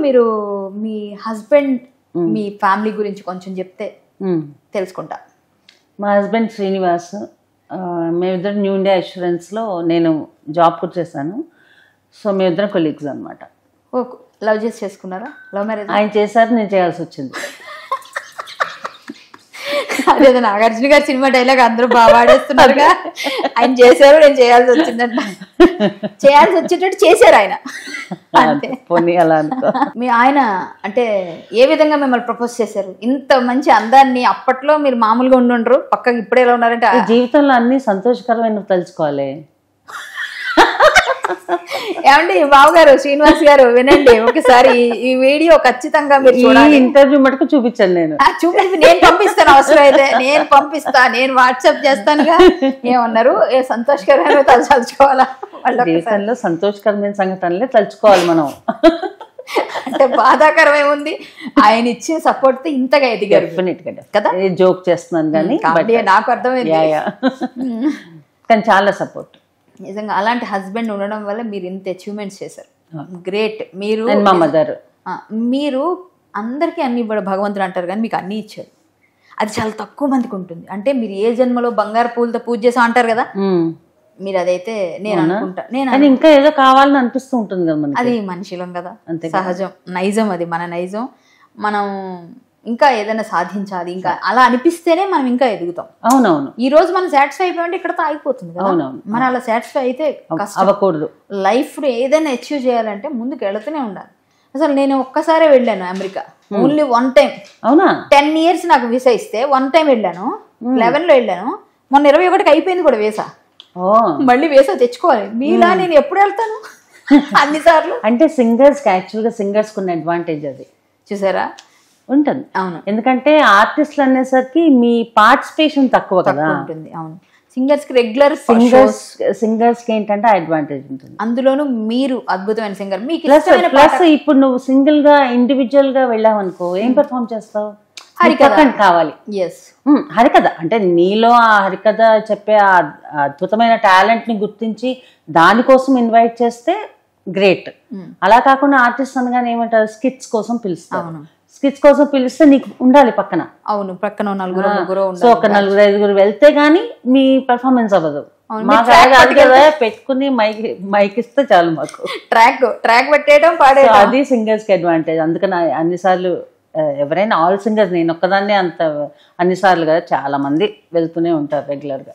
మీరు మీ హస్బెండ్ మీ ఫ్యామిలీ గురించి కొంచెం చెప్తే తెలుసుకుంటా. మా హస్బెండ్ శ్రీనివాస్, మేమిద్దరు న్యూ ఇండియా ఇన్సూరెన్స్లో నేను జాబ్ కూడా చేశాను. సో మేమిద్దరం కొలీగ్స్ అనమాట. ఓ, లవ్ చేసి చేసుకున్నారా? Love marriage? ఆయన చేశారు, నేను చేయాల్సి వచ్చింది. అదేదో నాగార్జున గారి సినిమా డైలాగ్ అందరూ బాగా వాడేస్తున్నారుగా. ఆయన చేశారు, నేను చేయాల్సి వచ్చిందంట. చేయాల్సి వచ్చేటట్టు చేశారు ఆయన. పోనీ అలా అనుకో. మీ ఆయన అంటే ఏ విధంగా మిమ్మల్ని ప్రపోజ్ చేశారు? ఇంత మంచి అందాన్ని అప్పట్లో మీరు మామూలుగా ఉండుండ్రు, పక్కకి ఇప్పుడే ఎలా ఉన్నారంటే. జీవితంలో అన్ని సంతోషకరమైన తలుచుకోవాలి. ఏమండి బాబు గారు, శ్రీనివాస్ గారు వినండి ఒకసారి ఈ వీడియో ఖచ్చితంగా మీరు చూడాలి. ఇంటర్వ్యూ మటుకు చూపించాను నేను. చూపించి నేను పంపిస్తాను, అవసరం అయితే నేను పంపిస్తా, నేను వాట్సాప్ చేస్తానుగా. ఏమన్నారు? సంతోషకరమైన తలుచుకోవాలా? జీవితంలో సంతోషకరమైన సంఘటనలే తలుచుకోవాలి మనం. అంటే బాధాకరమే ఉంది. ఆయన ఇచ్చే సపోర్ట్ తో ఇంతగా ఎదిగారు. డెఫినెట్ గా కదా, జోక్ చేస్తున్నాను కానీ నాకు అర్థమైంది. కానీ చాలా సపోర్ట్. నిజంగా అలాంటి హస్బెండ్ ఉండడం వల్ల మీరు ఇంత అచీవ్మెంట్స్ చేశారు. గ్రేట్. మీరు మా మదర్, మీరు అందరికీ అన్ని ఇవ్వడం భగవంతుడు అంటారు కానీ మీకు అన్ని ఇచ్చారు. అది చాలా తక్కువ మందికి ఉంటుంది. అంటే మీరు ఏ జన్మలో బంగారు పూలతో పూజ చేసా అంటారు కదా, మీరు అదైతే నేను అనుకుంటా. నేను ఇంకా ఏదో కావాలని అనిపిస్తూ ఉంటుంది కదా, అది మనిషిలం కదా, సహజం, నైజం, అది మన నైజం. మనం ఇంకా ఏదైనా సాధించాలి, ఇంకా అలా అనిపిస్తేనే మనం ఇంకా ఎదుగుతాం. అవునవును. ఈ రోజు మనం సాటిస్ఫై అయిపోయింటే ఇక్కడతో ఆగిపోతుంది కదా. మనం అలా సాటిస్ఫై అయితే అవ్వకూడదు. లైఫ్ లో ఏదైనా అచీవ్ చేయాలంటే ముందుకు వెళుతూనే ఉండాలి. అసలు నేను ఒక్కసారే వెళ్ళాను అమెరికా, ఓన్లీ 1 టైం. అవునా? 10 years నాకు వీసా ఇస్తే 1 time వెళ్ళాను. 11 లో వెళ్ళాను. మొన్న 21కి అయిపోయింది కూడా వీసా. మళ్ళీ వీసా తెచ్చుకోవాలి. మీలా నేను ఎప్పుడు వెళ్తాను అన్నిసార్లు. అంటే సింగర్స్ కి యాక్చువల్గా సింగర్స్ ఉన్న అడ్వాంటేజ్ అది చూసారా ఉంటుంది. అవును, ఎందుకంటే ఆర్టిస్టులు అనేసరికి మీ పార్టిసిపేషన్ తక్కువ కదా ఉంటుంది. అవును, సింగర్స్ కి రెగ్యులర్ సింగర్స్ కి ఏంటంటే అడ్వాంటేజ్ ఉంటుంది. అందులోనూ మీరు అద్భుతమైన సింగర్. మీకు ప్లస్ ఇప్పుడు నువ్వు సింగిల్ గా ఇండివిజువల్ గా వెళ్ళావనుకో ఏం పెర్ఫార్మ్ చేస్తావు? హరికథ కావాలి. హరికథ అంటే నీలో ఆ హరికథ చెప్పే ఆ అద్భుతమైన టాలెంట్ ని గుర్తించి దానికోసం ఇన్వైట్ చేస్తే గ్రేట్. అలా కాకుండా ఆర్టిస్ట్ అనగానే ఏమంటారు, స్కిట్స్ కోసం పిలుస్తారు. స్కిట్స్ కోసం పిలిస్తే నీకు ఉండాలి పక్కన. అవును, పక్కన 4-5 సో ఒక 4-5 వెళ్తే గానీ మీ పెర్ఫార్మెన్స్ అవ్వదు. మాకు అది కదా, పెట్టుకుని మైక్ ఇస్తే చాలు మాకు. ట్రాక్ పెట్టేయడం, పాడేయడం, అది సింగర్స్ కి అడ్వాంటేజ్. అందుకని అన్నిసార్లు ఎవరైనా ఆల్ సింగర్స్, నేను ఒక్కదాన్నే అంత అన్నిసార్లు కదా, చాలా మంది వెళ్తూనే ఉంటారు రెగ్యులర్ గా.